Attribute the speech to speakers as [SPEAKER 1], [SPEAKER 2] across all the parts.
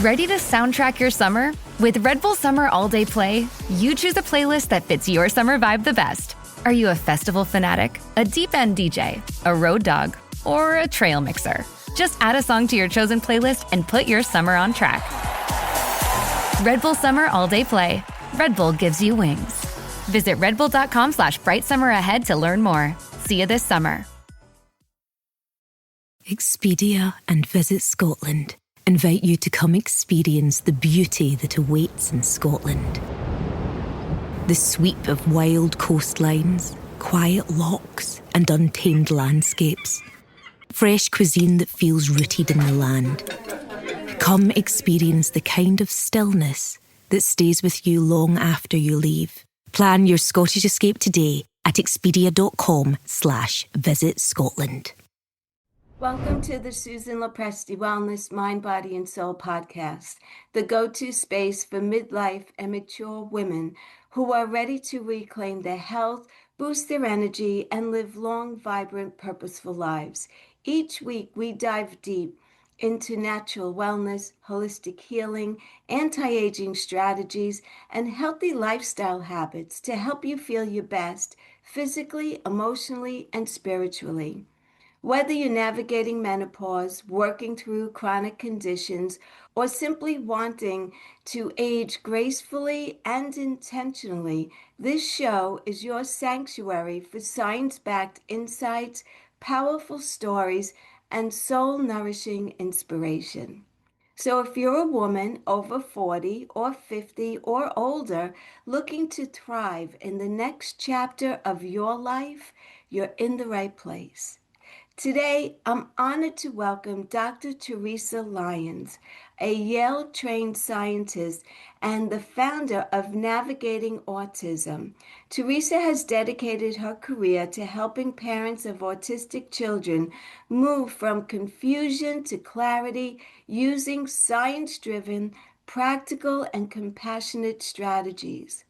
[SPEAKER 1] Ready to soundtrack your summer? With Red Bull Summer All Day Play, you choose a playlist that fits your summer vibe the best. Are you a festival fanatic, a deep end DJ, a road dog, or a trail mixer? Just add a song to your chosen playlist and put your summer on track. Red Bull Summer All Day Play. Red Bull gives you wings. Visit redbull.com/brightsummer ahead to learn more. See you this summer.
[SPEAKER 2] Expedia and Visit Scotland invite you to come experience the beauty that awaits in Scotland. The sweep of wild coastlines, quiet lochs, and untamed landscapes. Fresh cuisine that feels rooted in the land. Come experience the kind of stillness that stays with you long after you leave. Plan your Scottish escape today at expedia.com/Visit Scotland.
[SPEAKER 3] Welcome to the Susan LoPresti Wellness Mind, Body, and Soul podcast, the go-to space for midlife and mature women who are ready to reclaim their health, boost their energy, and live long, vibrant, purposeful lives. Each week, we dive deep into natural wellness, holistic healing, anti-aging strategies, and healthy lifestyle habits to help you feel your best physically, emotionally, and spiritually. Whether you're navigating menopause, working through chronic conditions, or simply wanting to age gracefully and intentionally, this show is your sanctuary for science-backed insights, powerful stories, and soul-nourishing inspiration. So if you're a woman over 40 or 50 or older looking to thrive in the next chapter of your life, you're in the right place. Today, I'm honored to welcome Dr. Theresa Lyons, a Yale-trained scientist and the founder of Navigating AWEtism. Theresa has dedicated her career to helping parents of autistic children move from confusion to clarity using science-driven, practical, and compassionate strategies.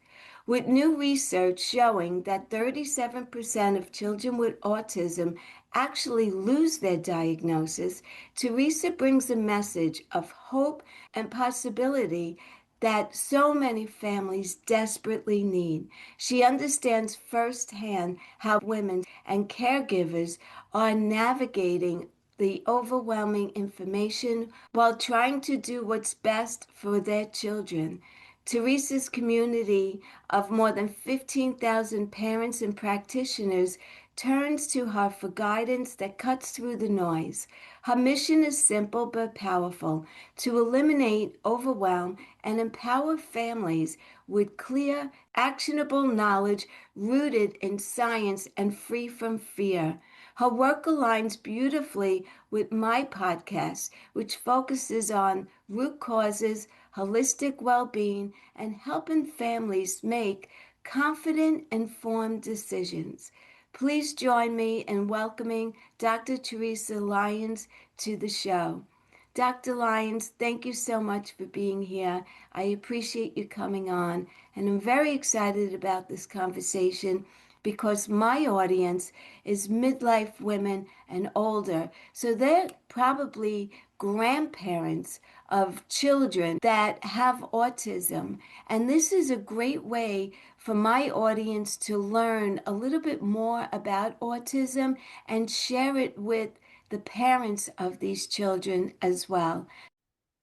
[SPEAKER 3] With new research showing that 37% of children with autism actually lose their diagnosis, Theresa brings a message of hope and possibility that so many families desperately need. She understands firsthand how women and caregivers are navigating the overwhelming information while trying to do what's best for their children. Theresa's community of more than 15,000 parents and practitioners turns to her for guidance that cuts through the noise. Her mission is simple but powerful: to eliminate overwhelm and empower families with clear, actionable knowledge rooted in science and free from fear. Her work aligns beautifully with my podcast, which focuses on root causes, holistic well-being, and helping families make confident, informed decisions. Please join me in welcoming Dr. Theresa Lyons to the show. Dr. Lyons, thank you so much for being here. I appreciate you coming on, and I'm very excited about this conversation because my audience is midlife women and older. So they're probably grandparents of children that have autism. And this is a great way for my audience to learn a little bit more about autism and share it with the parents of these children as well.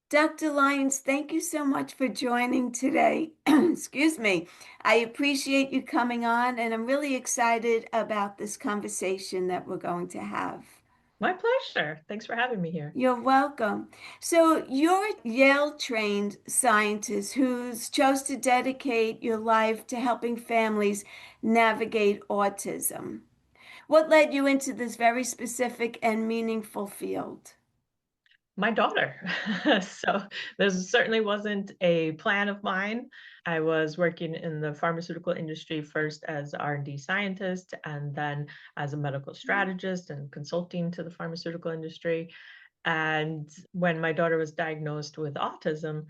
[SPEAKER 3] Dr. Lyons, thank you so much for joining today. Excuse me. I appreciate you coming on, and I'm really excited about this conversation that we're going to have.
[SPEAKER 4] My pleasure. Thanks for having me here.
[SPEAKER 3] You're welcome. So you're a Yale-trained scientist who's chose to dedicate your life to helping families navigate autism. What led you into this very specific and meaningful field?
[SPEAKER 4] My daughter. So this certainly wasn't a plan of mine. I was working in the pharmaceutical industry first as R&D scientist and then as a medical strategist and consulting to the pharmaceutical industry. And when my daughter was diagnosed with autism,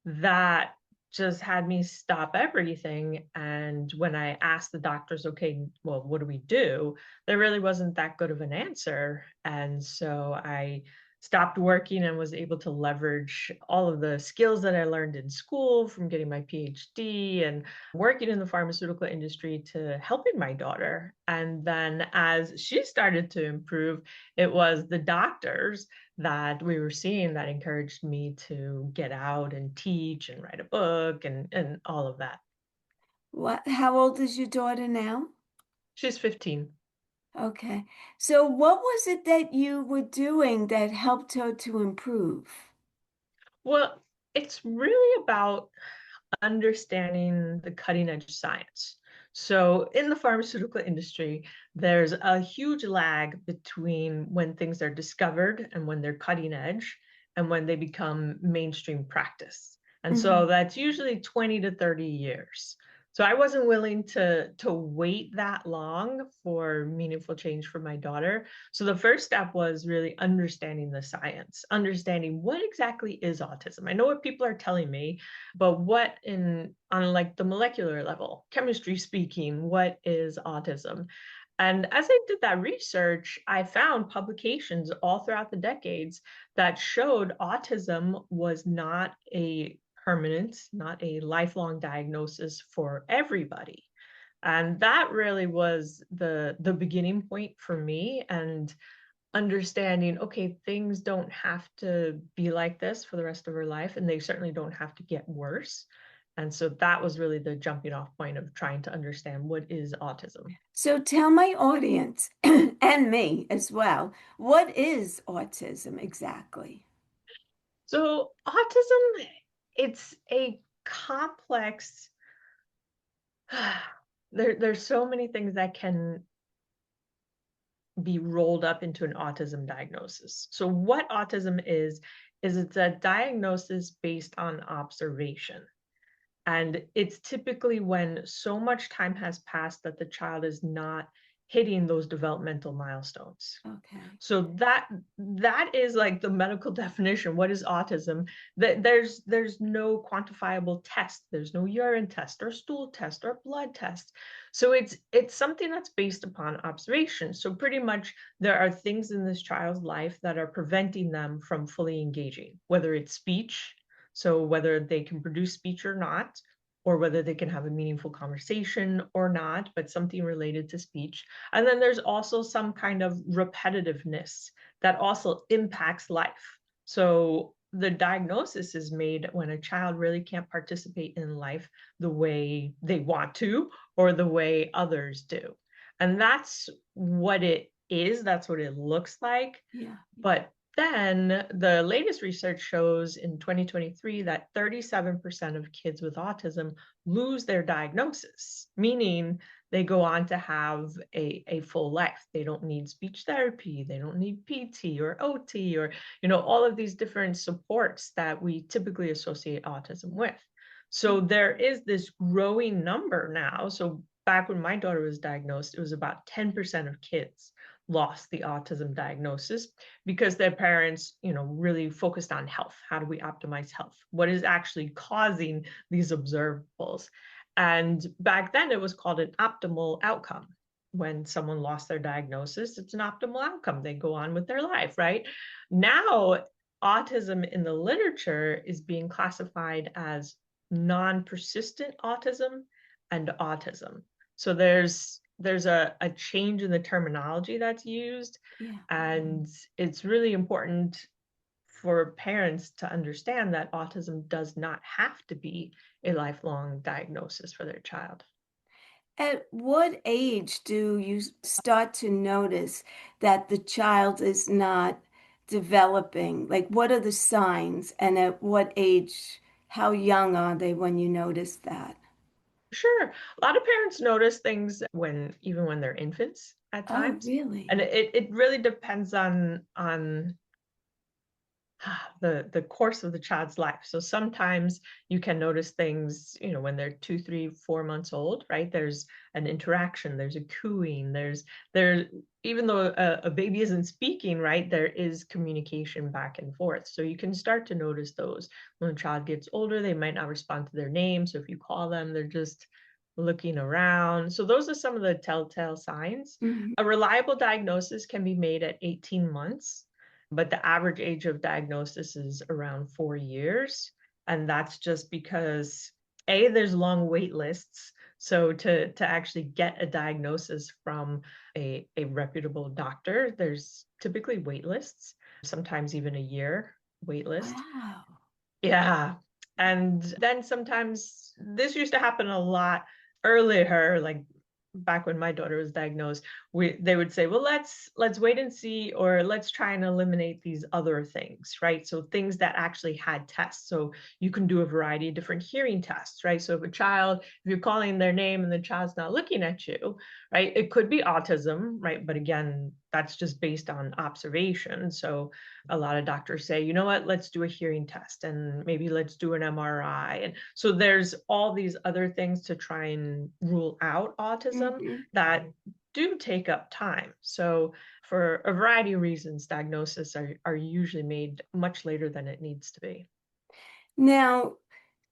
[SPEAKER 4] that just had me stop everything. And when I asked the doctors, okay, well, what do we do? There really wasn't that good of an answer. And so I stopped working and was able to leverage all of the skills that I learned in school from getting my PhD and working in the pharmaceutical industry to helping my daughter. And then as she started to improve, it was the doctors that we were seeing that encouraged me to get out and teach and write a book and all of that.
[SPEAKER 3] How old is your daughter now?
[SPEAKER 4] She's 15.
[SPEAKER 3] Okay. So what was it that you were doing that helped her to improve?
[SPEAKER 4] Well, it's really about understanding the cutting edge science. So, in the pharmaceutical industry, there's a huge lag between when things are discovered and when they're cutting edge and when they become mainstream practice. And
[SPEAKER 3] Mhm.
[SPEAKER 4] so that's usually 20 to 30 years. So I wasn't willing to wait that long for meaningful change for my daughter. So the first step was really understanding the science, understanding what exactly is autism. I know what people are telling me, but what on like the molecular level, chemistry speaking, what is autism? And as I did that research, I found publications all throughout the decades that showed autism was not a permanent, not a lifelong diagnosis for everybody. And that really was the beginning point for me, and understanding, okay, things don't have to be like this for the rest of her life, and they certainly don't have to get worse. And so that was really the jumping off point of trying to understand what is autism.
[SPEAKER 3] So tell my audience and me as well, what is autism exactly?
[SPEAKER 4] So autism, it's a complex, there's so many things that can be rolled up into an autism diagnosis. So what autism is it's a diagnosis based on observation. And it's typically when so much time has passed that the child is not hitting those developmental milestones.
[SPEAKER 3] Okay.
[SPEAKER 4] So that is like the medical definition. What is autism? That there's no quantifiable test. There's no urine test or stool test or blood test. So it's something that's based upon observation. So pretty much there are things in this child's life that are preventing them from fully engaging, whether it's speech, so whether they can produce speech or not, or whether they can have a meaningful conversation or not, but something related to speech. And then there's also some kind of repetitiveness that also impacts life. So the diagnosis is made when a child really can't participate in life the way they want to or the way others do. And that's what it is, that's what it looks like.
[SPEAKER 3] Yeah.
[SPEAKER 4] But then the latest research shows in 2023 that 37% of kids with autism lose their diagnosis, meaning they go on to have a full life. They don't need speech therapy, they don't need PT or OT or, all of these different supports that we typically associate autism with. So there is this growing number now. So back when my daughter was diagnosed, it was about 10% of kids lost the autism diagnosis because their parents, really focused on health. How do we optimize health? What is actually causing these observables? And back then it was called an optimal outcome. When someone lost their diagnosis, it's an optimal outcome. They go on with their life, right? Now, autism in the literature is being classified as non-persistent autism and autism. So there's a change in the terminology that's used,
[SPEAKER 3] Yeah.
[SPEAKER 4] and it's really important for parents to understand that autism does not have to be a lifelong diagnosis for their child.
[SPEAKER 3] At what age do you start to notice that the child is not developing? Like, what are the signs? And at what age, how young are they when you notice that?
[SPEAKER 4] Sure. A lot of parents notice things even when they're infants at
[SPEAKER 3] Oh,
[SPEAKER 4] times.
[SPEAKER 3] really?
[SPEAKER 4] And it really depends on the course of the child's life. So sometimes you can notice things, when they're 2, 3, 4 months old, right? There's an interaction, there's a cooing, there, even though a baby isn't speaking, right? There is communication back and forth. So you can start to notice those. When a child gets older, they might not respond to their name. So if you call them, they're just looking around. So those are some of the telltale signs.
[SPEAKER 3] Mhm.
[SPEAKER 4] A reliable diagnosis can be made at 18 months. but the average age of diagnosis is around 4 years. And that's just because there's long wait lists. So to actually get a diagnosis from a reputable doctor, there's typically wait lists, sometimes even a year wait list.
[SPEAKER 3] Wow.
[SPEAKER 4] Yeah. And then sometimes this used to happen a lot earlier, like back when my daughter was diagnosed, they would say, well, let's wait and see, or let's try and eliminate these other things, right? So things that actually had tests. So you can do a variety of different hearing tests, right? So if you're calling their name and the child's not looking at you, right, it could be autism, right? But again, that's just based on observation. So a lot of doctors say, you know what, let's do a hearing test and maybe let's do an MRI. And so there's all these other things to try and rule out autism that do take up time. So for a variety of reasons, diagnoses are usually made much later than it needs to be.
[SPEAKER 3] Now,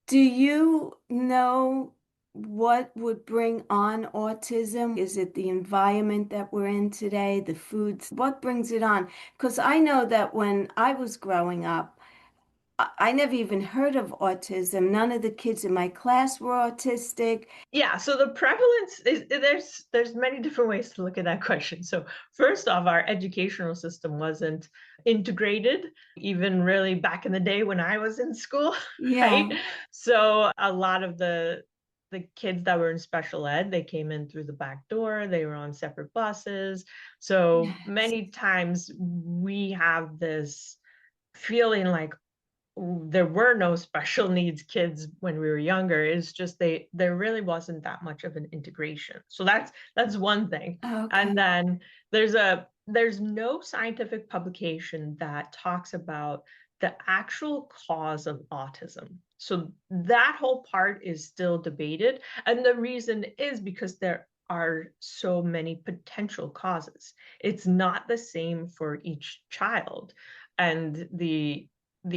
[SPEAKER 3] do you know what would bring on autism? Is it the environment that we're in today, the foods? What brings it on? Because I know that when I was growing up, I never even heard of autism. None of the kids in my class were autistic.
[SPEAKER 4] Yeah, so the prevalence is there's many different ways to look at that question. So first off, our educational system wasn't integrated, even really back in the day when I was in school,
[SPEAKER 3] Yeah.
[SPEAKER 4] right? So a lot of the kids that were in special ed, they came in through the back door, they were on separate buses. So
[SPEAKER 3] Yes.
[SPEAKER 4] many times we have this feeling like there were no special needs kids when we were younger. It's just there really wasn't that much of an integration. So that's one thing.
[SPEAKER 3] Okay.
[SPEAKER 4] And then there's no scientific publication that talks about the actual cause of autism. So that whole part is still debated. And the reason is because there are so many potential causes. It's not the same for each child. And the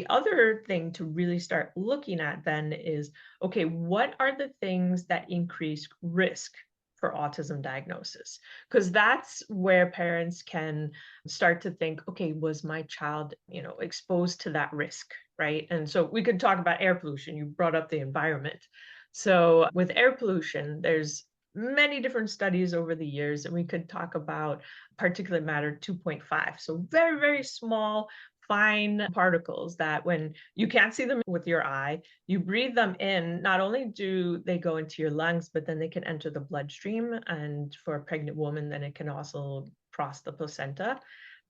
[SPEAKER 4] other thing to really start looking at then is, okay, what are the things that increase risk for autism diagnosis? Because that's where parents can start to think, okay, was my child, exposed to that risk, right? And so we could talk about air pollution. You brought up the environment. So with air pollution, there's many different studies over the years, and we could talk about particulate matter 2.5. So very, very small, fine particles that when you can't see them with your eye, you breathe them in, not only do they go into your lungs, but then they can enter the bloodstream. And for a pregnant woman, then it can also cross the placenta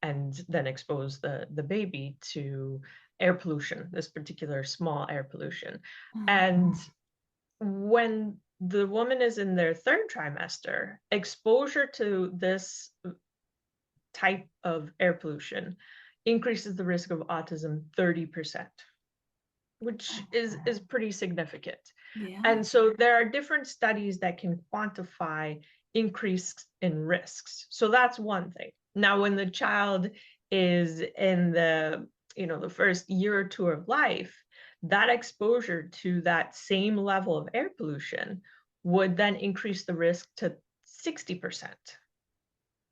[SPEAKER 4] and then expose the baby to air pollution, this particular small air pollution. And when the woman is in their third trimester, exposure to this type of air pollution increases the risk of autism 30%, which is pretty significant.
[SPEAKER 3] Yeah.
[SPEAKER 4] And so there are different studies that can quantify increase in risks. So that's one thing. Now, when the child is in the first year or two of life, that exposure to that same level of air pollution would then increase the risk to 60%.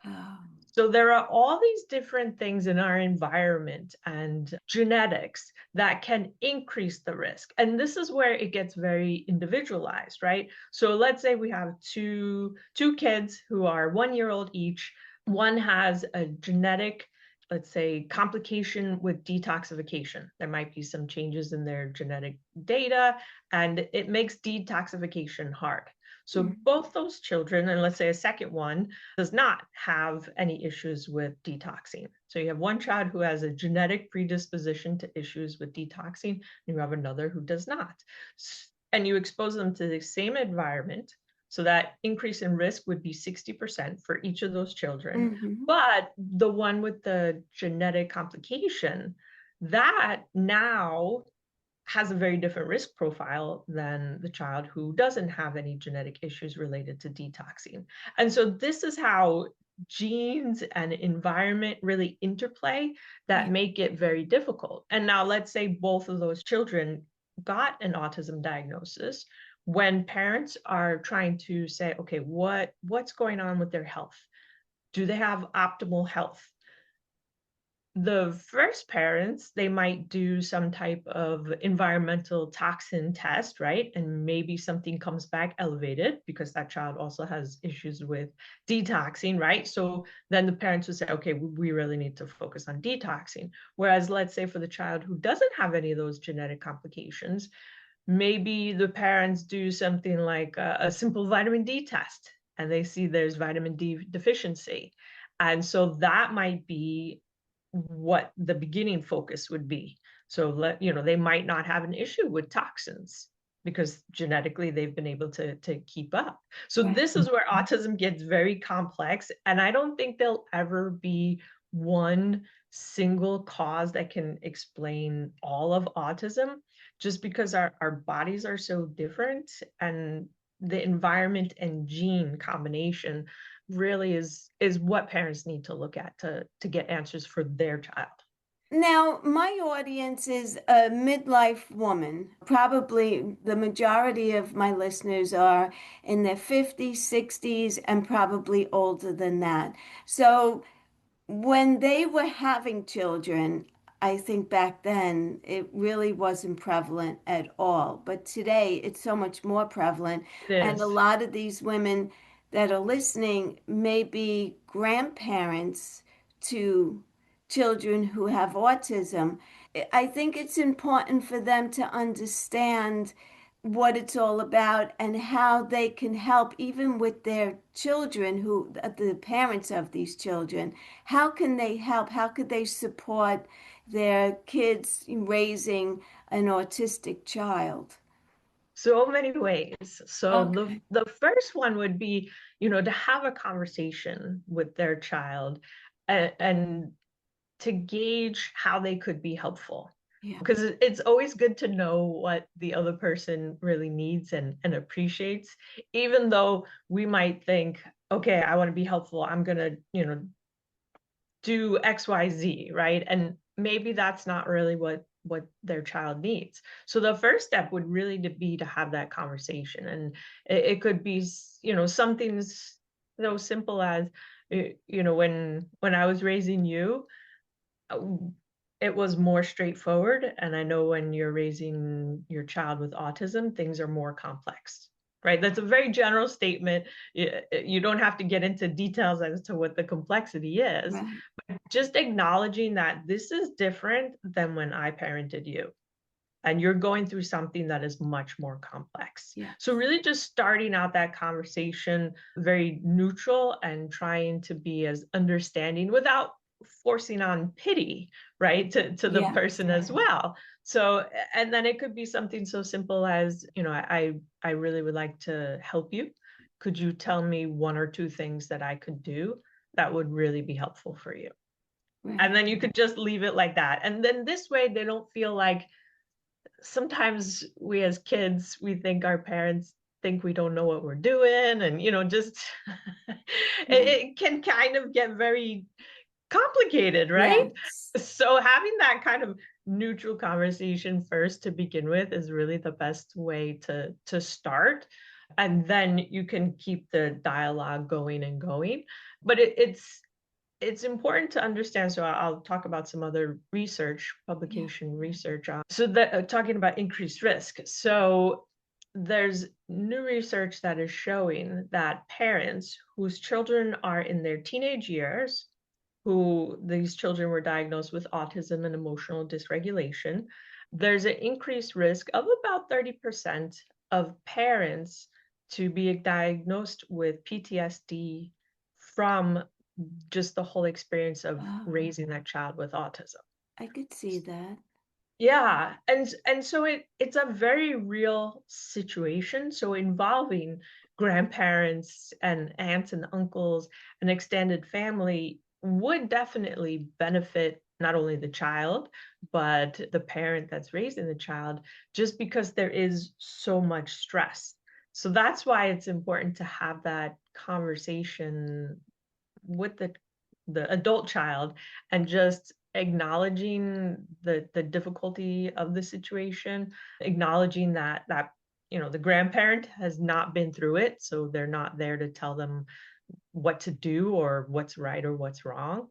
[SPEAKER 3] Oh.
[SPEAKER 4] So there are all these different things in our environment and genetics that can increase the risk. And this is where it gets very individualized, right? So let's say we have two kids who are 1 year old each. One has a genetic, let's say, complication with detoxification. There might be some changes in their genetic data, and it makes detoxification hard. So both those children, and let's say a second one, does not have any issues with detoxing. So you have one child who has a genetic predisposition to issues with detoxing, and you have another who does not. And you expose them to the same environment, so that increase in risk would be 60% for each of those children. But the one with the genetic complication, that now has a very different risk profile than the child who doesn't have any genetic issues related to detoxing. And so this is how genes and environment really interplay that make it very difficult. And now let's say both of those children got an autism diagnosis. When parents are trying to say, okay, what's going on with their health? Do they have optimal health? The first parents, they might do some type of environmental toxin test, right? And maybe something comes back elevated because that child also has issues with detoxing, right? So then the parents would say, okay, we really need to focus on detoxing. Whereas let's say for the child who doesn't have any of those genetic complications, maybe the parents do something like a simple vitamin D test and they see there's vitamin D deficiency. And so that might be what the beginning focus would be. So they might not have an issue with toxins because genetically they've been able to keep up. So
[SPEAKER 3] Right.
[SPEAKER 4] this is where autism gets very complex. And I don't think there'll ever be one single cause that can explain all of autism, just because our bodies are so different, and the environment and gene combination really is what parents need to look at to get answers for their child.
[SPEAKER 3] Now, my audience is a midlife woman. Probably the majority of my listeners are in their 50s, 60s, and probably older than that. So when they were having children, I think back then it really wasn't prevalent at all. But today it's so much more prevalent.
[SPEAKER 4] It
[SPEAKER 3] And a
[SPEAKER 4] is.
[SPEAKER 3] lot of these women that are listening may be grandparents to children who have autism. I think it's important for them to understand what it's all about and how they can help even with their children, who the parents of these children. How can they help? How could they support their kids raising an autistic child?
[SPEAKER 4] So many ways. So
[SPEAKER 3] Okay.
[SPEAKER 4] the first one would be, to have a conversation with their child, and to gauge how they could be helpful.
[SPEAKER 3] Yeah.
[SPEAKER 4] Because it's always good to know what the other person really needs and appreciates, even though we might think, okay, I want to be helpful. I'm going to, do XYZ, right? And maybe that's not really what their child needs. So the first step would really to be to have that conversation. And it could be, something so simple as, when I was raising you, uh, it was more straightforward. And I know when you're raising your child with autism, things are more complex, right? That's a very general statement. You don't have to get into details as to what the complexity is.
[SPEAKER 3] Right.
[SPEAKER 4] Just acknowledging that this is different than when I parented you. And you're going through something that is much more complex.
[SPEAKER 3] Yes.
[SPEAKER 4] So, really, just starting out that conversation very neutral and trying to be as understanding without forcing on pity, right, to the
[SPEAKER 3] Yeah.
[SPEAKER 4] person as well. So, and then it could be something so simple as, I really would like to help you. Could you tell me one or two things that I could do that would really be helpful for you? And
[SPEAKER 3] Right.
[SPEAKER 4] then you could just leave it like that. And then this way, they don't feel like, sometimes we as kids, we think our parents think we don't know what we're doing. And, just
[SPEAKER 3] Right.
[SPEAKER 4] it can kind of get very complicated, right?
[SPEAKER 3] Yes.
[SPEAKER 4] So having that kind of neutral conversation first to begin with is really the best way to start. And then you can keep the dialogue going and going. But it's important to understand. So I'll talk about some other research,
[SPEAKER 3] Yeah.
[SPEAKER 4] publication research on. So that talking about increased risk. So there's new research that is showing that parents whose children are in their teenage years, who these children were diagnosed with autism and emotional dysregulation, there's an increased risk of about 30% of parents to be diagnosed with PTSD from just the whole experience of
[SPEAKER 3] Oh,
[SPEAKER 4] raising that child with autism.
[SPEAKER 3] I could see that.
[SPEAKER 4] Yeah, and so it's a very real situation. So involving grandparents and aunts and uncles and extended family would definitely benefit not only the child, but the parent that's raising the child, just because there is so much stress. So that's why it's important to have that conversation with the adult child, and just acknowledging the difficulty of the situation, acknowledging that the grandparent has not been through it, so they're not there to tell them what to do or what's right or what's wrong,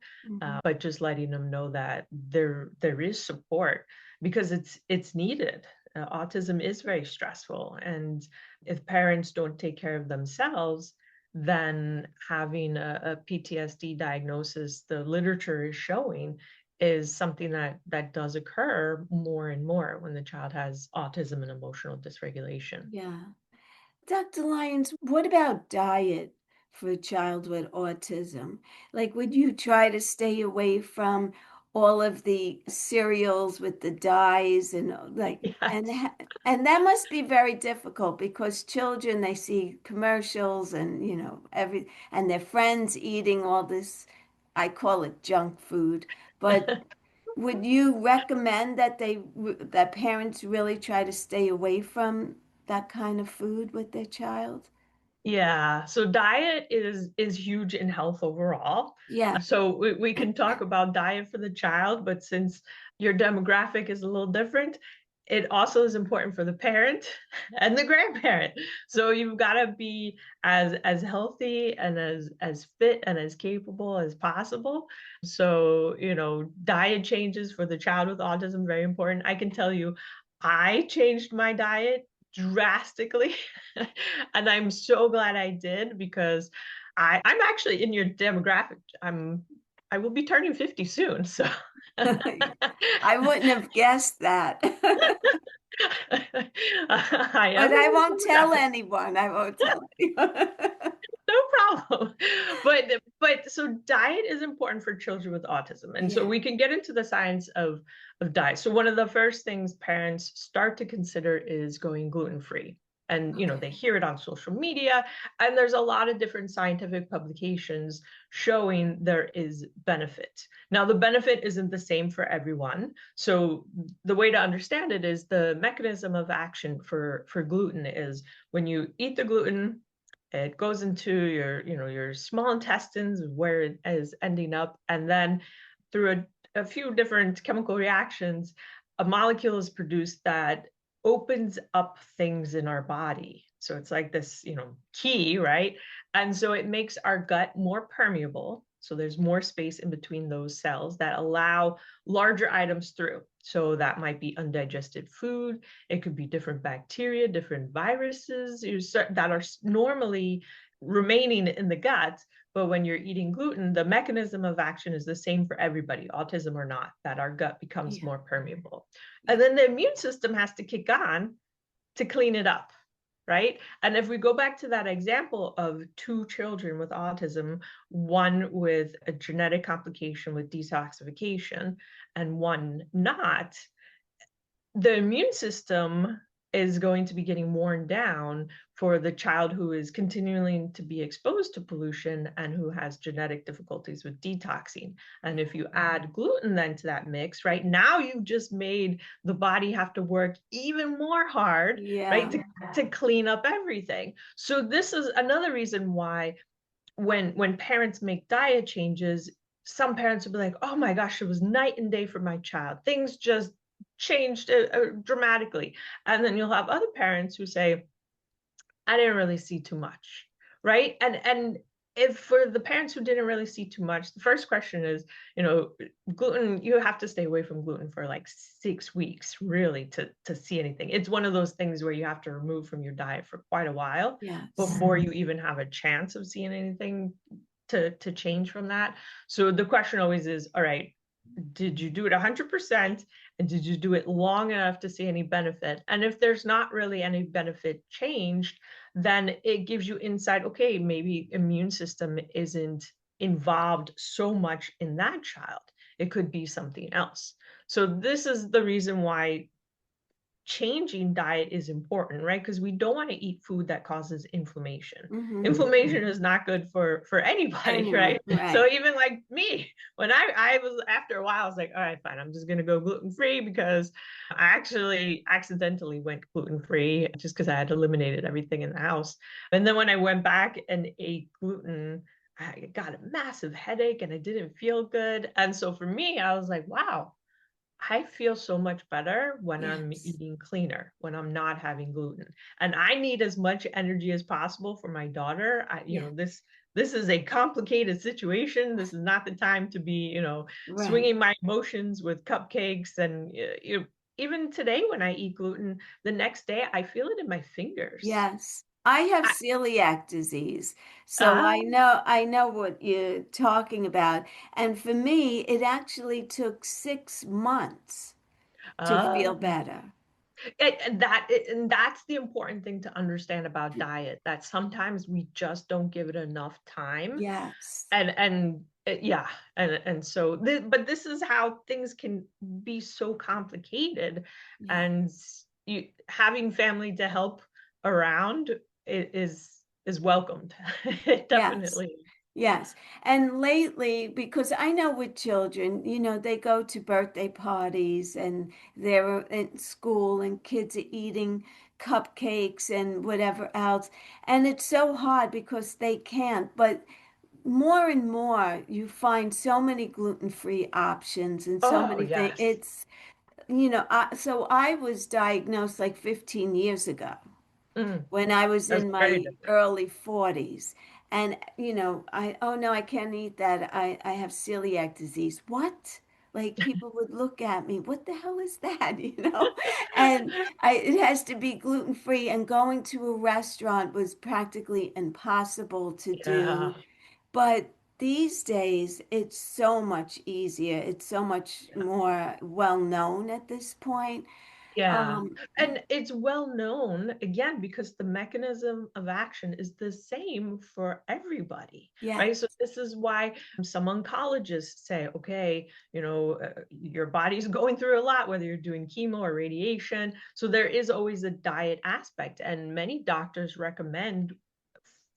[SPEAKER 4] but just letting them know that there is support, because it's needed. Autism is very stressful, and if parents don't take care of themselves, then having a PTSD diagnosis, the literature is showing, is something that does occur more and more when the child has autism and emotional dysregulation.
[SPEAKER 3] Yeah. Dr. Lyons, what about diet for a child with autism? Like, would you try to stay away from all of the cereals with the dyes and
[SPEAKER 4] Yes.
[SPEAKER 3] and that must be very difficult because children, they see commercials and and their friends eating all this, I call it junk food, but would you recommend that that parents really try to stay away from that kind of food with their child?
[SPEAKER 4] Yeah, so diet is huge in health overall.
[SPEAKER 3] Yeah.
[SPEAKER 4] So we can talk about diet for the child, but since your demographic is a little different, it also is important for the parent and the grandparent. So you've got to be as healthy and as fit and as capable as possible. So, diet changes for the child with autism, very important. I can tell you, I changed my diet drastically. And I'm so glad I did, because I'm actually in your demographic. I will be turning 50 soon. So
[SPEAKER 3] I wouldn't have guessed that.
[SPEAKER 4] I
[SPEAKER 3] But
[SPEAKER 4] am
[SPEAKER 3] I
[SPEAKER 4] in
[SPEAKER 3] won't
[SPEAKER 4] your
[SPEAKER 3] tell
[SPEAKER 4] demographic.
[SPEAKER 3] anyone. I won't tell anyone.
[SPEAKER 4] No problem. But so diet is important for children with autism. And so
[SPEAKER 3] Yeah.
[SPEAKER 4] we can get into the science of diet. So one of the first things parents start to consider is going gluten-free. And they
[SPEAKER 3] Okay.
[SPEAKER 4] hear it on social media, and there's a lot of different scientific publications showing there is benefit. Now, the benefit isn't the same for everyone. So the way to understand it is the mechanism of action for gluten is when you eat the gluten, it goes into your small intestines, where it is ending up, and then through a few different chemical reactions, a molecule is produced that opens up things in our body. So it's like this, key, right? And so it makes our gut more permeable. So there's more space in between those cells that allow larger items through. So that might be undigested food. It could be different bacteria, different viruses that are normally remaining in the gut. But when you're eating gluten, the mechanism of action is the same for everybody, autism or not, that our gut becomes
[SPEAKER 3] Yeah.
[SPEAKER 4] more permeable.
[SPEAKER 3] Yeah.
[SPEAKER 4] And then the immune system has to kick on to clean it up, right? And if we go back to that example of two children with autism, one with a genetic complication with detoxification and one not, the immune system is going to be getting worn down for the child who is continuing to be exposed to pollution and who has genetic difficulties with detoxing. And if you add gluten then to that mix, right, now you've just made the body have to work even more hard, right,
[SPEAKER 3] Yeah.
[SPEAKER 4] to clean up everything. So this is another reason why when parents make diet changes, some parents will be like, oh my gosh, it was night and day for my child. Things just changed dramatically. And then you'll have other parents who say, I didn't really see too much, right? And if for the parents who didn't really see too much, the first question is, gluten, you have to stay away from gluten for like 6 weeks, really, to see anything. It's one of those things where you have to remove from your diet for quite a while
[SPEAKER 3] Yes.
[SPEAKER 4] before you even have a chance of seeing anything to change from that. So the question always is, all right, did you do it 100%? And did you do it long enough to see any benefit? And if there's not really any benefit changed, then it gives you insight, okay, maybe immune system isn't involved so much in that child. It could be something else. So this is the reason why changing diet is important, right? Because we don't want to eat food that causes inflammation.
[SPEAKER 3] Mm-hmm.
[SPEAKER 4] Inflammation is not good for anybody,
[SPEAKER 3] Anyone,
[SPEAKER 4] right? So
[SPEAKER 3] right.
[SPEAKER 4] even like me, when I was, after a while, I was like, all right, fine, I'm just gonna go gluten-free, because I actually accidentally went gluten-free just because I had eliminated everything in the house. And then when I went back and ate gluten, I got a massive headache and I didn't feel good. And so for me, I was like, wow, I feel so much better when I'm
[SPEAKER 3] Yes.
[SPEAKER 4] eating cleaner, when I'm not having gluten. And I need as much energy as possible for my daughter.
[SPEAKER 3] Yeah.
[SPEAKER 4] this is a complicated situation. This is not the time to be,
[SPEAKER 3] Right.
[SPEAKER 4] swinging my emotions with cupcakes. And even today, when I eat gluten, the next day I feel it in my fingers.
[SPEAKER 3] Yes. I have
[SPEAKER 4] I,
[SPEAKER 3] celiac disease, so
[SPEAKER 4] ah,
[SPEAKER 3] I know what you're talking about. And for me, it actually took 6 months to
[SPEAKER 4] ah.
[SPEAKER 3] feel better.
[SPEAKER 4] And that's the important thing to understand about diet, that sometimes we just don't give it enough time.
[SPEAKER 3] Yes.
[SPEAKER 4] Yeah, and so but this is how things can be so complicated,
[SPEAKER 3] Yeah.
[SPEAKER 4] and you having family to help around is welcomed. It
[SPEAKER 3] Yes.
[SPEAKER 4] definitely.
[SPEAKER 3] Yes. And lately, because I know with children, they go to birthday parties and they're in school and kids are eating cupcakes and whatever else. And it's so hard because they can't. But more and more, you find so many gluten-free options and so
[SPEAKER 4] Oh,
[SPEAKER 3] many things.
[SPEAKER 4] yes.
[SPEAKER 3] So I was diagnosed like 15 years ago
[SPEAKER 4] Mm,
[SPEAKER 3] when I was
[SPEAKER 4] that's
[SPEAKER 3] in
[SPEAKER 4] very
[SPEAKER 3] my
[SPEAKER 4] different.
[SPEAKER 3] early 40s. And, oh no, I can't eat that. I have celiac disease. What? Like people would look at me, what the hell is that? And it has to be gluten free. And going to a restaurant was practically impossible to
[SPEAKER 4] Yeah,
[SPEAKER 3] do. But these days, it's so much easier. It's so much
[SPEAKER 4] yeah.
[SPEAKER 3] more well known at this point.
[SPEAKER 4] Yeah.
[SPEAKER 3] Um,
[SPEAKER 4] And it's well known, again, because the mechanism of action is the same for everybody,
[SPEAKER 3] yeah,
[SPEAKER 4] right? So this is why some oncologists say, okay, your body's going through a lot, whether you're doing chemo or radiation. So there is always a diet aspect. And many doctors recommend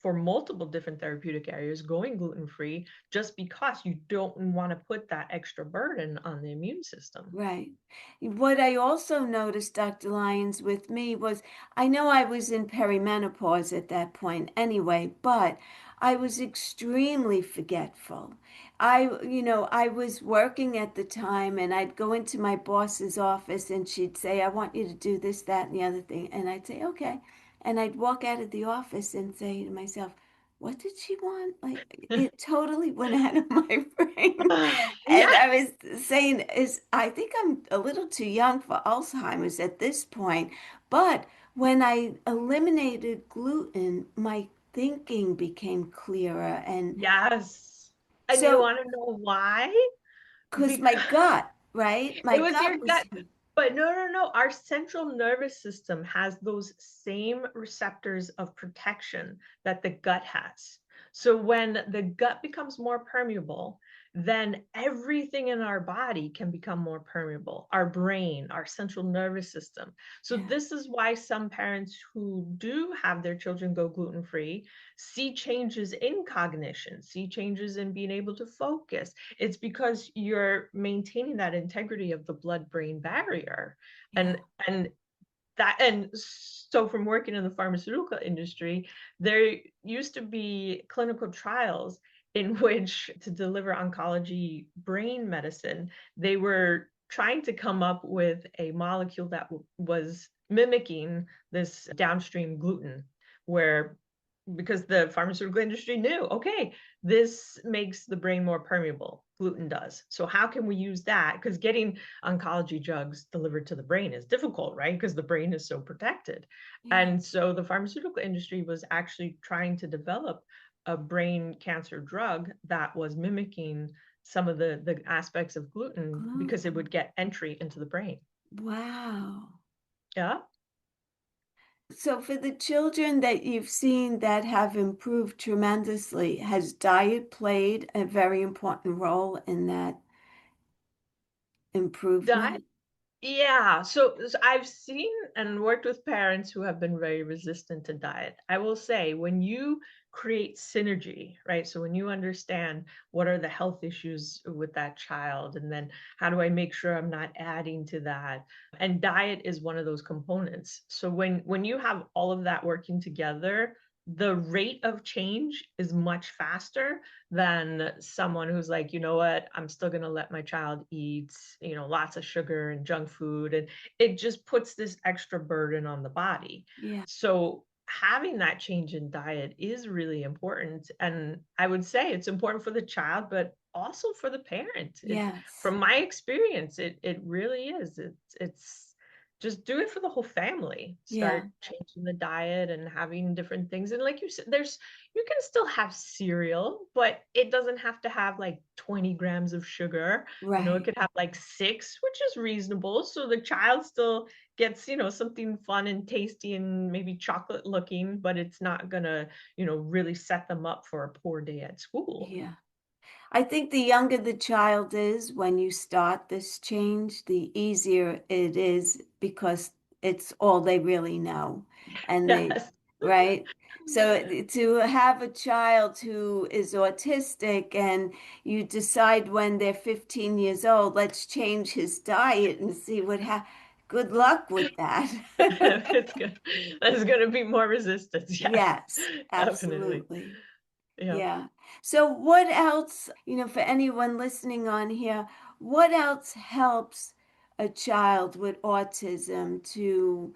[SPEAKER 4] for multiple different therapeutic areas going gluten-free just because you don't want to put that extra burden on the immune system.
[SPEAKER 3] right. What I also noticed, Dr. Lyons, with me was I know I was in perimenopause at that point anyway, but I was extremely forgetful. I was working at the time and I'd go into my boss's office and she'd say, I want you to do this, that, and the other thing. And I'd say, okay. And I'd walk out of the office and say to myself, what did she want? Like it totally went out of my brain. And
[SPEAKER 4] Yeah.
[SPEAKER 3] I was saying I think I'm a little too young for Alzheimer's at this point, but when I eliminated gluten, my thinking became clearer. And
[SPEAKER 4] Yes. And you
[SPEAKER 3] so,
[SPEAKER 4] want to know why?
[SPEAKER 3] because my
[SPEAKER 4] Because
[SPEAKER 3] gut, right? My
[SPEAKER 4] it was
[SPEAKER 3] gut
[SPEAKER 4] your
[SPEAKER 3] was,
[SPEAKER 4] gut. But no, no, no. Our central nervous system has those same receptors of protection that the gut has. So when the gut becomes more permeable, then everything in our body can become more permeable. Our brain, our central nervous system. So
[SPEAKER 3] yeah,
[SPEAKER 4] this is why some parents who do have their children go gluten-free see changes in cognition, see changes in being able to focus. It's because you're maintaining that integrity of the blood-brain barrier.
[SPEAKER 3] yeah.
[SPEAKER 4] And so from working in the pharmaceutical industry, there used to be clinical trials in which to deliver oncology brain medicine, they were trying to come up with a molecule that was mimicking this downstream gluten, where because the pharmaceutical industry knew, okay, this makes the brain more permeable, gluten does. So how can we use that? Because getting oncology drugs delivered to the brain is difficult, right? Because the brain is so protected.
[SPEAKER 3] Yeah.
[SPEAKER 4] And so the pharmaceutical industry was actually trying to develop a brain cancer drug that was mimicking some of the aspects of gluten because it
[SPEAKER 3] Gluten.
[SPEAKER 4] would get entry into the brain.
[SPEAKER 3] Wow.
[SPEAKER 4] Yeah.
[SPEAKER 3] So for the children that you've seen that have improved tremendously, has diet played a very important role in that
[SPEAKER 4] Diet.
[SPEAKER 3] improvement?
[SPEAKER 4] Yeah, so I've seen and worked with parents who have been very resistant to diet. I will say, when you create synergy, right? So when you understand what are the health issues with that child, and then how do I make sure I'm not adding to that? And diet is one of those components. So when you have all of that working together, the rate of change is much faster than someone who's like, you know what, I'm still going to let my child eat, lots of sugar and junk food. And it just puts this extra burden on the body.
[SPEAKER 3] Yeah.
[SPEAKER 4] So having that change in diet is really important. And I would say it's important for the child, but also for the parent.
[SPEAKER 3] Yes.
[SPEAKER 4] From my experience, it really is. It's just do it for the whole family.
[SPEAKER 3] Yeah.
[SPEAKER 4] Start changing the diet and having different things. And like you said, you can still have cereal, but it doesn't have to have like 20 grams of sugar. It
[SPEAKER 3] Right.
[SPEAKER 4] could have like 6, which is reasonable. So the child still gets, something fun and tasty and maybe chocolate looking, but it's not gonna, really set them up for a poor day at school.
[SPEAKER 3] Yeah. I think the younger the child is when you start this change, the easier it is because it's all they really know. And they,
[SPEAKER 4] Yes.
[SPEAKER 3] right? So to have a child who is autistic and you decide when they're 15 years old, let's change his diet and see what good luck with that.
[SPEAKER 4] It's good. There's gonna be more resistance. Yes,
[SPEAKER 3] Yes,
[SPEAKER 4] definitely.
[SPEAKER 3] absolutely.
[SPEAKER 4] Yeah.
[SPEAKER 3] Yeah. So what else, for anyone listening on here, what else helps a child with autism to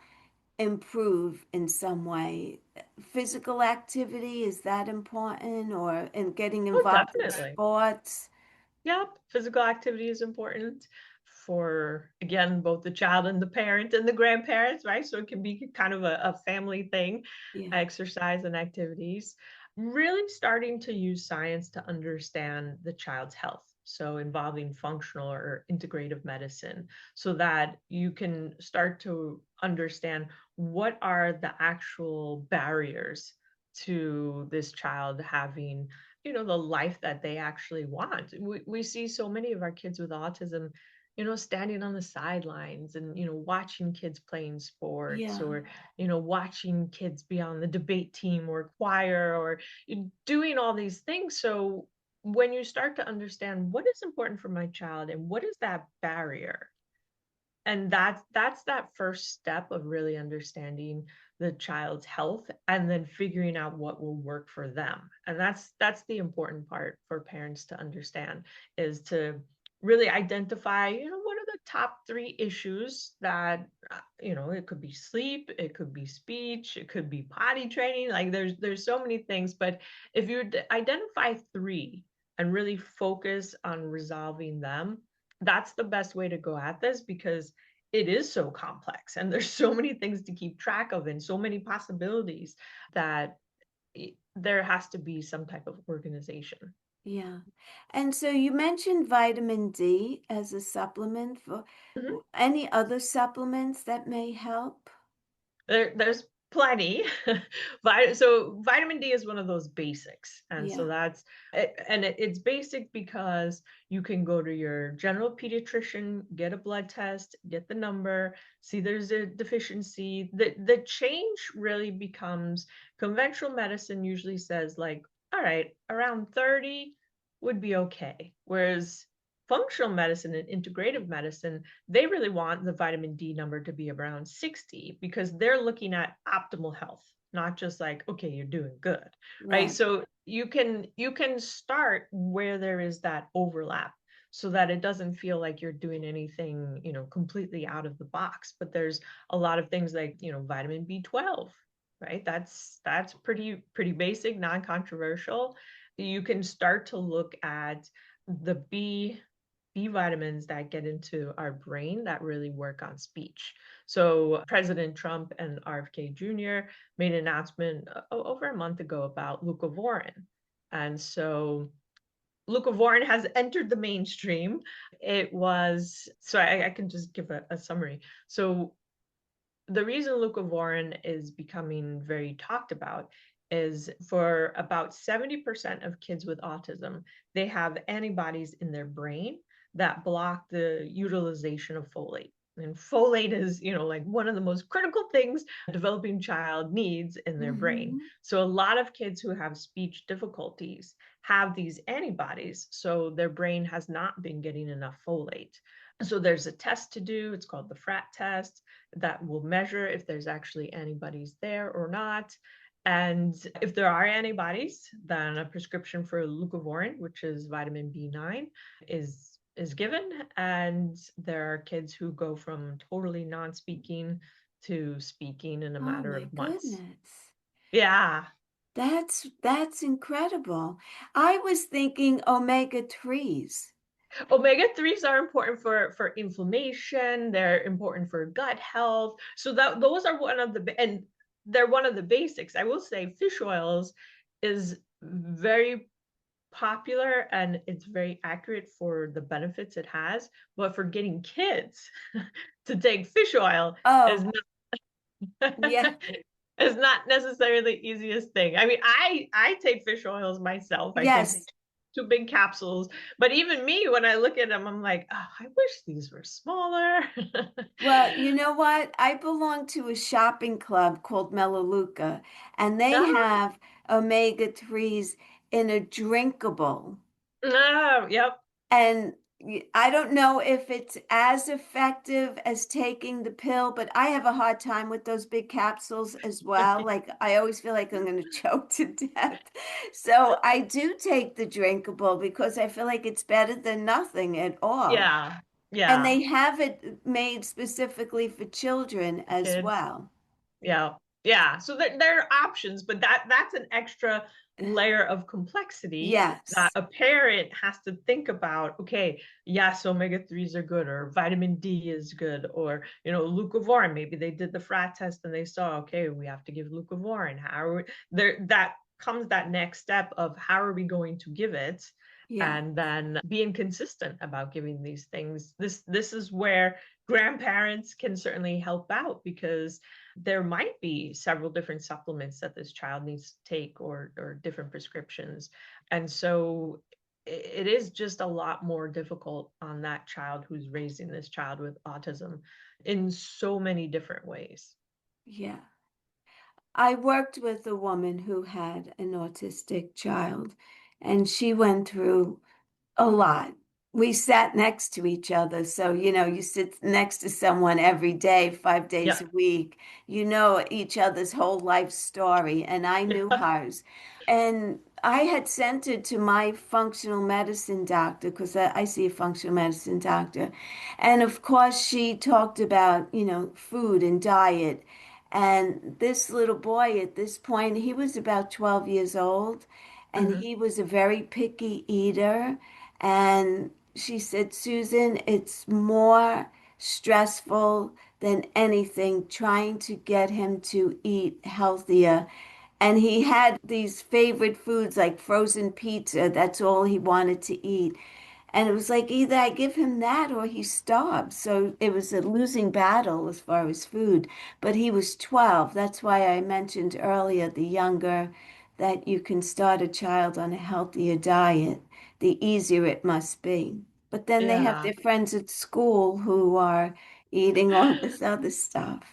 [SPEAKER 3] improve in some way? Physical activity, is that important? Or in getting
[SPEAKER 4] Oh,
[SPEAKER 3] involved in
[SPEAKER 4] definitely.
[SPEAKER 3] sports?
[SPEAKER 4] Yep, physical activity is important for, again, both the child and the parent and the grandparents, right? So it can be kind of a family thing,
[SPEAKER 3] Yeah.
[SPEAKER 4] exercise and activities. Really starting to use science to understand the child's health. So involving functional or integrative medicine so that you can start to understand what are the actual barriers to this child having the life that they actually want. We see so many of our kids with autism, standing on the sidelines and, watching kids playing sports
[SPEAKER 3] Yeah.
[SPEAKER 4] or, watching kids be on the debate team or choir or doing all these things. So when you start to understand what is important for my child and what is that barrier, and that's that first step of really understanding the child's health and then figuring out what will work for them. And that's the important part for parents to understand, is to really identify, what are the top 3 issues that it could be sleep, it could be speech, it could be potty training. Like there's so many things, but if you identify 3 and really focus on resolving them, that's the best way to go at this, because it is so complex and there's so many things to keep track of and so many possibilities that there has to be some type of organization.
[SPEAKER 3] Yeah. And so you mentioned vitamin D as a supplement for
[SPEAKER 4] Mhm.
[SPEAKER 3] any other supplements that may help?
[SPEAKER 4] There's plenty. So vitamin D is one of those basics, and so
[SPEAKER 3] Yeah.
[SPEAKER 4] that's it's basic because you can go to your general pediatrician, get a blood test, get the number, see there's a deficiency. The change really becomes, conventional medicine usually says like, all right, around 30 would be okay, whereas functional medicine and integrative medicine, they really want the vitamin D number to be around 60 because they're looking at optimal health, not just like, okay, you're doing good, right?
[SPEAKER 3] Right.
[SPEAKER 4] So you can start where there is that overlap so that it doesn't feel like you're doing anything, completely out of the box. But there's a lot of things like, vitamin B12, right? That's pretty basic, non-controversial. You can start to look at the B vitamins that get into our brain that really work on speech. So President Trump and RFK Jr. made an announcement over a month ago about leucovorin. And so leucovorin has entered the mainstream. It was, so I can just give a summary. So the reason leucovorin is becoming very talked about is for about 70% of kids with autism, they have antibodies in their brain that block the utilization of folate. And folate is, like one of the most critical things a developing child needs in their brain.
[SPEAKER 3] Mm-hmm.
[SPEAKER 4] So a lot of kids who have speech difficulties have these antibodies, so their brain has not been getting enough folate. So there's a test to do. It's called the FRAT test that will measure if there's actually antibodies there or not. And if there are antibodies, then a prescription for leucovorin, which is vitamin B9, is given. And there are kids who go from totally non-speaking to speaking in a
[SPEAKER 3] Oh
[SPEAKER 4] matter
[SPEAKER 3] my
[SPEAKER 4] of months.
[SPEAKER 3] goodness.
[SPEAKER 4] Yeah.
[SPEAKER 3] That's incredible. I was thinking omega-3s.
[SPEAKER 4] Omega-3s are important for inflammation. They're important for gut health. So that those are one of and they're one of the basics. I will say fish oils is very popular and it's very accurate for the benefits it has, but for getting kids to take fish oil is
[SPEAKER 3] Oh,
[SPEAKER 4] not
[SPEAKER 3] yeah.
[SPEAKER 4] is not necessarily the easiest thing. I mean, I take fish oils myself. I take
[SPEAKER 3] Yes.
[SPEAKER 4] two big capsules, but even me, when I look at them, I'm like, oh, I wish these were smaller.
[SPEAKER 3] Well, you know what? I belong to a shopping club called Melaleuca, and they
[SPEAKER 4] Ah,
[SPEAKER 3] have omega-3s in a drinkable.
[SPEAKER 4] oh, yep.
[SPEAKER 3] And I don't know if it's as effective as taking the pill, but I have a hard time with those big capsules as well. Like I always feel like I'm going to choke to death. So I do take the drinkable because I feel like it's better than nothing at all.
[SPEAKER 4] Yeah,
[SPEAKER 3] And
[SPEAKER 4] yeah.
[SPEAKER 3] they have it made specifically for children as
[SPEAKER 4] Kids.
[SPEAKER 3] well.
[SPEAKER 4] Yeah. Yeah. So there are options, but that's an extra layer of complexity that
[SPEAKER 3] Yes.
[SPEAKER 4] a parent has to think about. Okay, yes, omega-3s are good, or vitamin D is good, or leucovorin. Maybe they did the frat test and they saw, okay, we have to give leucovorin. How are we there? That comes that next step of how are we going to give it?
[SPEAKER 3] Yeah.
[SPEAKER 4] And then being consistent about giving these things. This is where grandparents can certainly help out because there might be several different supplements that this child needs to take or different prescriptions. And so it is just a lot more difficult on that child who's raising this child with autism in so many different ways.
[SPEAKER 3] Yeah. I worked with a woman who had an autistic child, and she went through a lot. We sat next to each other. So, you sit next to someone every day, 5 days
[SPEAKER 4] Yeah.
[SPEAKER 3] a week. You know each other's whole life story, and I knew hers. And I had sent her to my functional medicine doctor because I see a functional medicine doctor. And of course, she talked about, food and diet. And this little boy at this point, he was about 12 years old, and
[SPEAKER 4] Mhm.
[SPEAKER 3] he was a very picky eater. And she said, Susan, it's more stressful than anything trying to get him to eat healthier. And he had these favorite foods like frozen pizza. That's all he wanted to eat. And it was like either I give him that or he starves. So it was a losing battle as far as food. But he was 12. That's why I mentioned earlier the younger that you can start a child on a healthier diet, the easier it must be. But then they have
[SPEAKER 4] Yeah.
[SPEAKER 3] their friends at school who are eating all this other stuff.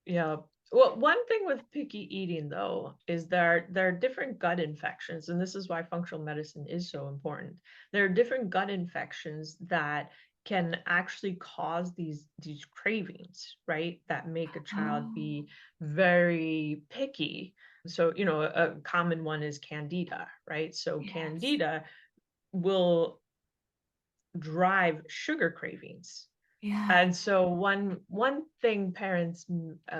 [SPEAKER 4] Yeah. Well, one thing with picky eating though is there are different gut infections, and this is why functional medicine is so important. There are different gut infections that can actually cause these cravings, right? That make a child
[SPEAKER 3] Oh,
[SPEAKER 4] be very picky. So, a common one is candida, right? So
[SPEAKER 3] yes.
[SPEAKER 4] candida will drive sugar cravings.
[SPEAKER 3] Yeah.
[SPEAKER 4] And so one thing parents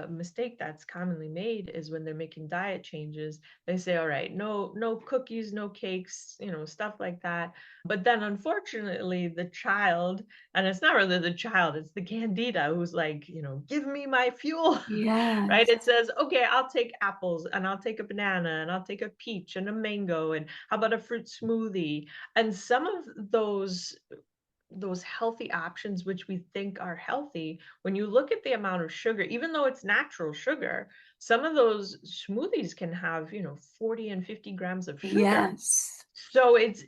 [SPEAKER 4] mistake that's commonly made is when they're making diet changes, they say, all right, no cookies, no cakes, stuff like that. But then unfortunately, the child, and it's not really the child, it's the candida who's like, give me my fuel, right?
[SPEAKER 3] Yes.
[SPEAKER 4] It says, okay, I'll take apples and I'll take a banana and I'll take a peach and a mango and how about a fruit smoothie? And some of those healthy options which we think are healthy, when you look at the amount of sugar, even though it's natural sugar, some of those smoothies can have 40 and 50 grams of sugar.
[SPEAKER 3] Yes.
[SPEAKER 4] So it's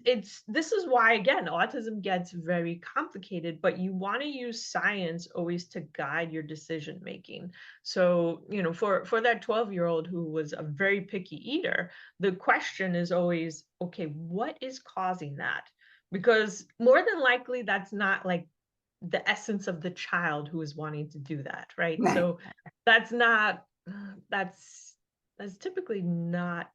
[SPEAKER 4] this is why again autism gets very complicated, but you want to use science always to guide your decision making. So for that 12-year-old who was a very picky eater, the question is always, okay, what is causing that? Because more than likely that's not like the essence of the child who is wanting to do that, right?
[SPEAKER 3] Right.
[SPEAKER 4] So that's not that's that's typically not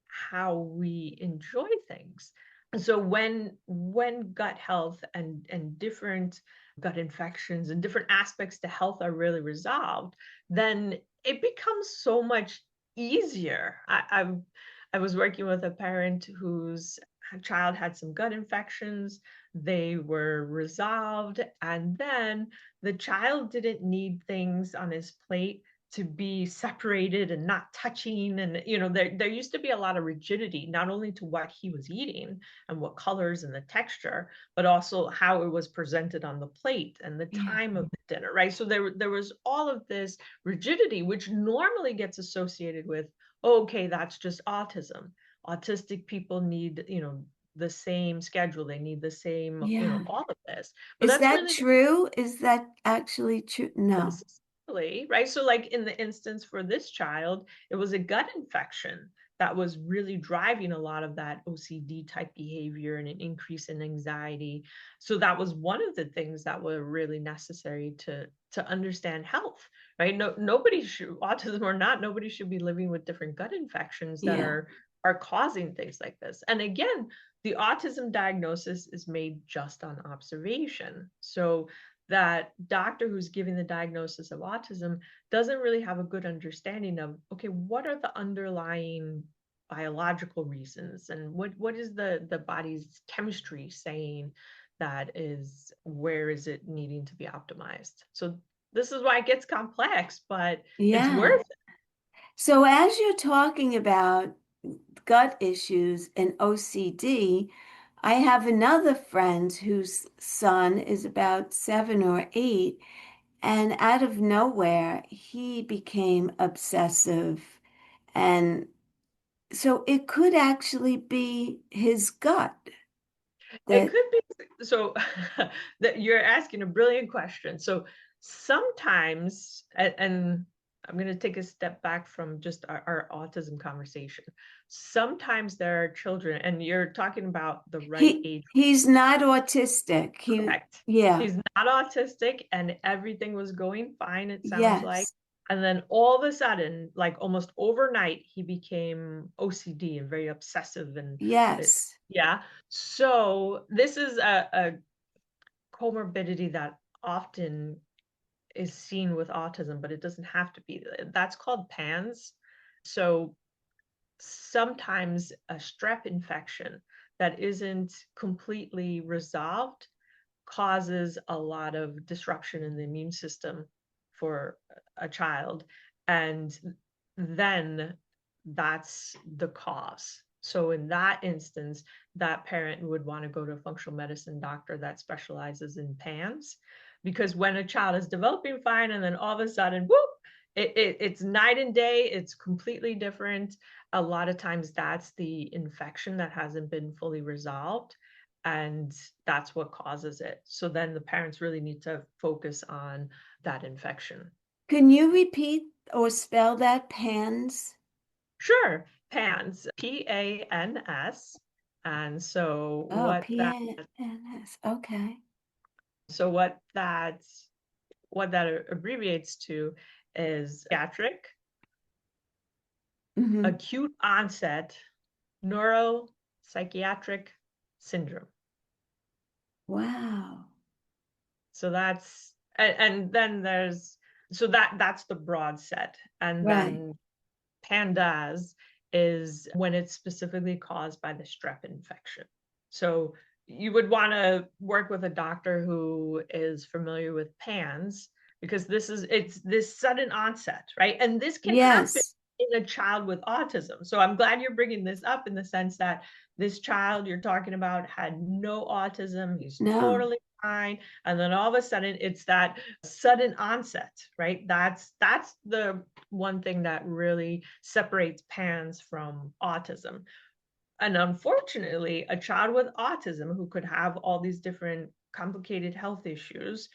[SPEAKER 4] how we enjoy things. So when gut health and different gut infections and different aspects to health are really resolved, then it becomes so much easier. I was working with a parent whose child had some gut infections. They were resolved, and then the child didn't need things on his plate to be separated and not touching. And there used to be a lot of rigidity, not only to what he was eating and what colors and the texture, but also how it was presented on the plate and the
[SPEAKER 3] Yeah.
[SPEAKER 4] time of the dinner, right? So there was all of this rigidity, which normally gets associated with, okay, that's just autism. Autistic people need, the same schedule. They need the same,
[SPEAKER 3] Yeah.
[SPEAKER 4] all of this. But
[SPEAKER 3] Is
[SPEAKER 4] that's
[SPEAKER 3] that
[SPEAKER 4] really
[SPEAKER 3] true? Is that actually true?
[SPEAKER 4] not
[SPEAKER 3] No.
[SPEAKER 4] necessarily, right? So like in the instance for this child, it was a gut infection that was really driving a lot of that OCD type behavior and an increase in anxiety. So that was one of the things that were really necessary to understand health, right? No, nobody should, autism or not, nobody should be living with different gut infections that
[SPEAKER 3] Yeah.
[SPEAKER 4] are causing things like this. And again, the autism diagnosis is made just on observation. So that doctor who's giving the diagnosis of autism doesn't really have a good understanding of, okay, what are the underlying biological reasons, and what is the body's chemistry saying that is, where is it needing to be optimized? So this is why it gets complex, but it's
[SPEAKER 3] Yeah.
[SPEAKER 4] worth it.
[SPEAKER 3] So as you're talking about gut issues and OCD, I have another friend whose son is about 7 or 8, and out of nowhere, he became obsessive. And so it could actually be his gut
[SPEAKER 4] It
[SPEAKER 3] that
[SPEAKER 4] could be. So that you're asking a brilliant question. So sometimes, and I'm going to take a step back from just our autism conversation. Sometimes there are children, and you're talking about the right age.
[SPEAKER 3] he's not autistic.
[SPEAKER 4] Correct.
[SPEAKER 3] Yeah,
[SPEAKER 4] He's not autistic, and everything was going fine, it sounds like.
[SPEAKER 3] yes,
[SPEAKER 4] And then all of a sudden, like almost overnight, he became OCD and very obsessive. And
[SPEAKER 3] yes,
[SPEAKER 4] yeah. So this is a comorbidity that often is seen with autism, but it doesn't have to be. That's called PANS. So sometimes a strep infection that isn't completely resolved causes a lot of disruption in the immune system for a child. And then that's the cause. So in that instance, that parent would want to go to a functional medicine doctor that specializes in PANS, because when a child is developing fine and then all of a sudden, whoop, it's night and day, it's completely different. A lot of times that's the infection that hasn't been fully resolved, and that's what causes it. So then the parents really need to focus on that infection.
[SPEAKER 3] Can you repeat or spell that, PANS?
[SPEAKER 4] Sure, PANS, PANS. And so
[SPEAKER 3] Oh, PANS. Okay.
[SPEAKER 4] so what that abbreviates to is pediatric
[SPEAKER 3] Hmm.
[SPEAKER 4] acute onset neuropsychiatric syndrome.
[SPEAKER 3] Wow.
[SPEAKER 4] So that's, and then there's, so that's the broad set. And
[SPEAKER 3] Right.
[SPEAKER 4] then PANDAS is when it's specifically caused by the strep infection. So you would want to work with a doctor who is familiar with PANS, because it's this sudden onset, right? And this can happen
[SPEAKER 3] Yes.
[SPEAKER 4] in a child with autism. So I'm glad you're bringing this up, in the sense that this child you're talking about had no autism. He's
[SPEAKER 3] No.
[SPEAKER 4] totally fine. And then all of a sudden it's that sudden onset, right? That's the one thing that really separates PANS from autism. And unfortunately, a child with autism who could have all these different complicated health issues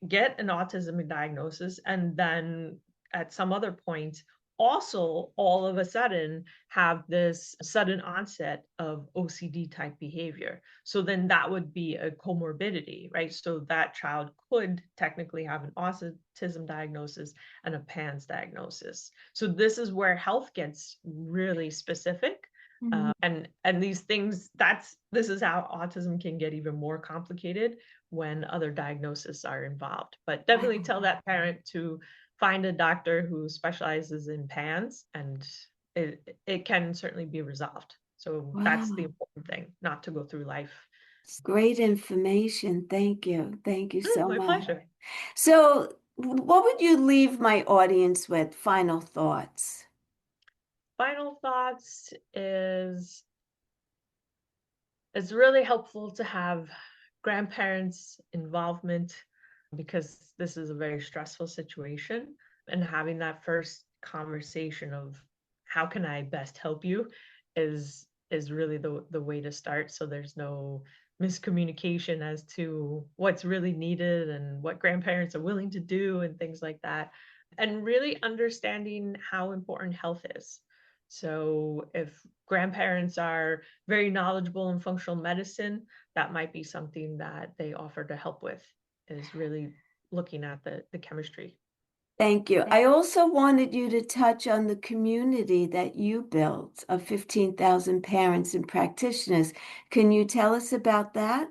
[SPEAKER 4] get an autism diagnosis, and then at some other point also all of a sudden have this sudden onset of OCD type behavior. So then that would be a comorbidity, right? So that child could technically have an autism diagnosis and a PANS diagnosis. So this is where health gets really specific.
[SPEAKER 3] Mhm.
[SPEAKER 4] And these things, this is how autism can get even more complicated when other diagnoses are involved. But definitely
[SPEAKER 3] Wow.
[SPEAKER 4] tell that parent to find a doctor who specializes in PANS, and it can certainly be resolved. So that's the
[SPEAKER 3] Wow.
[SPEAKER 4] important thing, not to go through life.
[SPEAKER 3] It's great information. Thank you. Thank you so
[SPEAKER 4] My
[SPEAKER 3] much.
[SPEAKER 4] pleasure.
[SPEAKER 3] So, what would you leave my audience with? Final thoughts.
[SPEAKER 4] Final thoughts is it's really helpful to have grandparents' involvement because this is a very stressful situation, and having that first conversation of how can I best help you is really the way to start, so there's no miscommunication as to what's really needed and what grandparents are willing to do and things like that, and really understanding how important health is. So if grandparents are very knowledgeable in functional medicine, that might be something that they offer to help with, is really looking at the chemistry.
[SPEAKER 3] Thank you. I also wanted you to touch on the community that you built of 15,000 parents and practitioners. Can you tell us about that?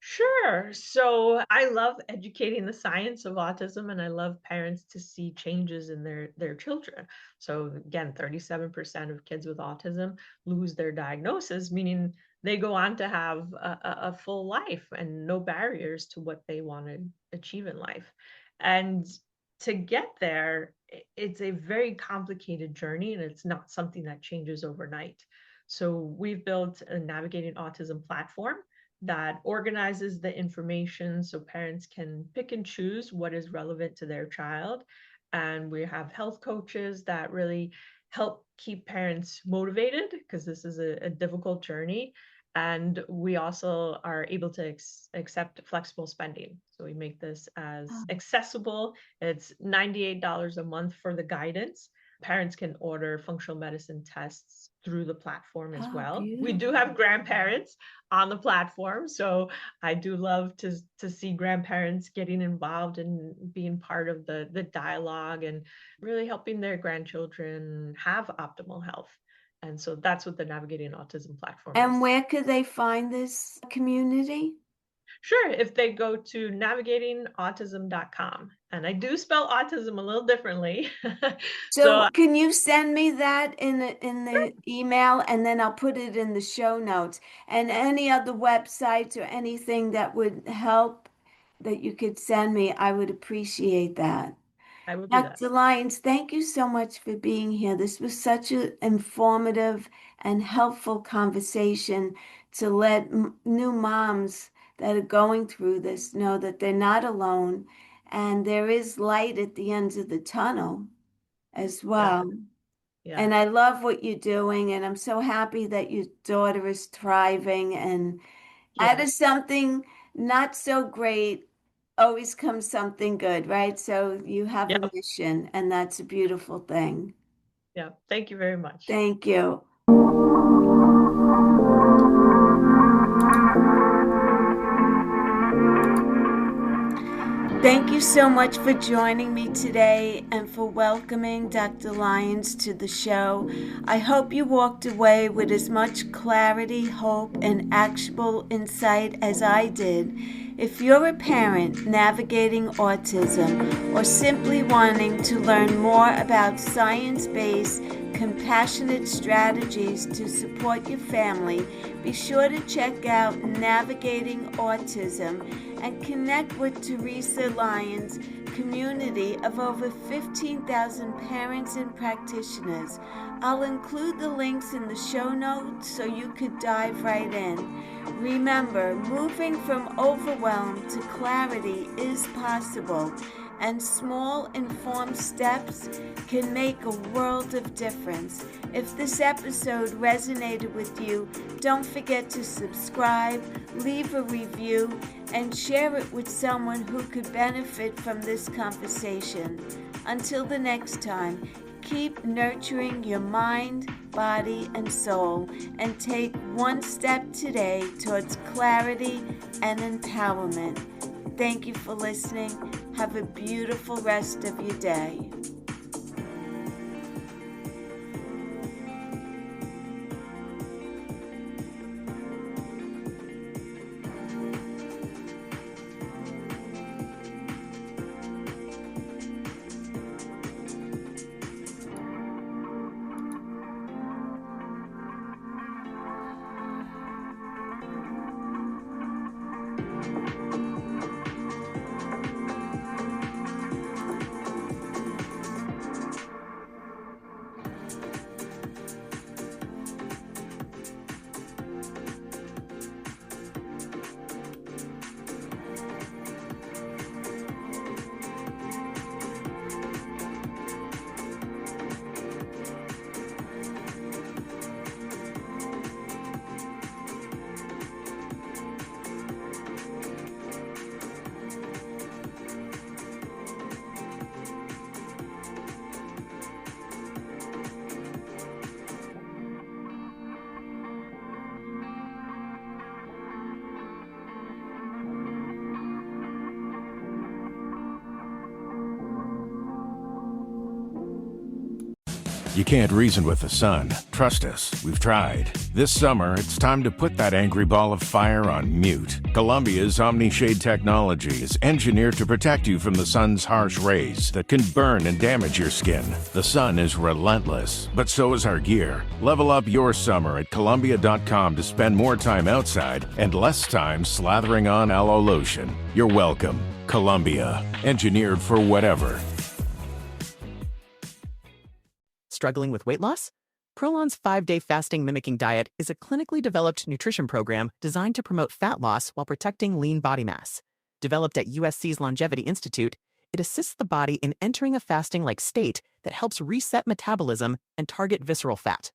[SPEAKER 4] Sure. So I love educating the science of autism, and I love parents to see changes in their children. So again, 37% of kids with autism lose their diagnosis, meaning they go on to have a full life and no barriers to what they want to achieve in life. And to get there, it's a very complicated journey, and it's not something that changes overnight. So we've built a Navigating Autism platform that organizes the information so parents can pick and choose what is relevant to their child. And we have health coaches that really help keep parents motivated because this is a difficult journey. And we also are able to accept flexible spending. So we make this as accessible. It's $98 a month for the guidance. Parents can order functional medicine tests through the platform as well. We do have grandparents on the platform, so I do love to see grandparents getting involved and being part of the dialogue and really helping their grandchildren have optimal health. And so that's what the Navigating Autism platform is.
[SPEAKER 3] And where could they find this community?
[SPEAKER 4] Sure, if they go to navigatingautism.com. And I do spell autism a little differently.
[SPEAKER 3] So can you send me that in the email, and then I'll put it in the show notes, and any other websites or anything that would help that you could send me, I would appreciate that.
[SPEAKER 4] I will do that.
[SPEAKER 3] Dr. Lyons, thank you so much for being here. This was such an informative and helpful conversation to let new moms that are going through this know that they're not alone and there is light at the end of the tunnel as well.
[SPEAKER 4] Yeah.
[SPEAKER 3] And I love what you're doing, and I'm so happy that your daughter is thriving. And out of something not so great, always comes something good, right? So you have a mission, and that's a beautiful thing.
[SPEAKER 4] Yeah. Thank you very much.
[SPEAKER 3] Thank you. Thank you so much for joining me today and for welcoming Dr. Lyons to the show. I hope you walked away with as much clarity, hope, and actionable insight as I did. If you're a parent navigating autism or simply wanting to learn more about science-based, compassionate strategies to support your family, be sure to check out Navigating Autism and connect with Theresa Lyons' community of over 15,000 parents and practitioners. I'll include the links in the show notes so you could dive right in. Remember, moving from overwhelm to clarity is possible, and small informed steps can make a world of difference. If this episode resonated with you, don't forget to subscribe, leave a review, and share it with someone who could benefit from this conversation. Until the next time, keep nurturing your mind, body, and soul, and take one step today towards clarity and empowerment. Thank you for listening. Have a beautiful rest of your day.
[SPEAKER 5] You can't reason with the sun. Trust us, we've tried. This summer, it's time to put that angry ball of fire on mute. Columbia's Omni-Shade technology is engineered to protect you from the sun's harsh rays that can burn and damage your skin. The sun is relentless, but so is our gear. Level up your summer at Columbia.com to spend more time outside and less time slathering on aloe lotion. You're welcome. Columbia, engineered for whatever.
[SPEAKER 6] Struggling with weight loss? Prolon's 5-day fasting mimicking diet is a clinically developed nutrition program designed to promote fat loss while protecting lean body mass. Developed at USC's Longevity Institute, it assists the body in entering a fasting-like state that helps reset metabolism and target visceral fat.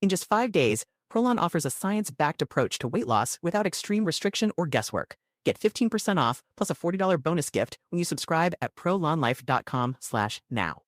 [SPEAKER 6] In just 5 days, Prolon offers a science-backed approach to weight loss without extreme restriction or guesswork. Get 15% off plus a $40 bonus gift when you subscribe at prolonlife.com/now.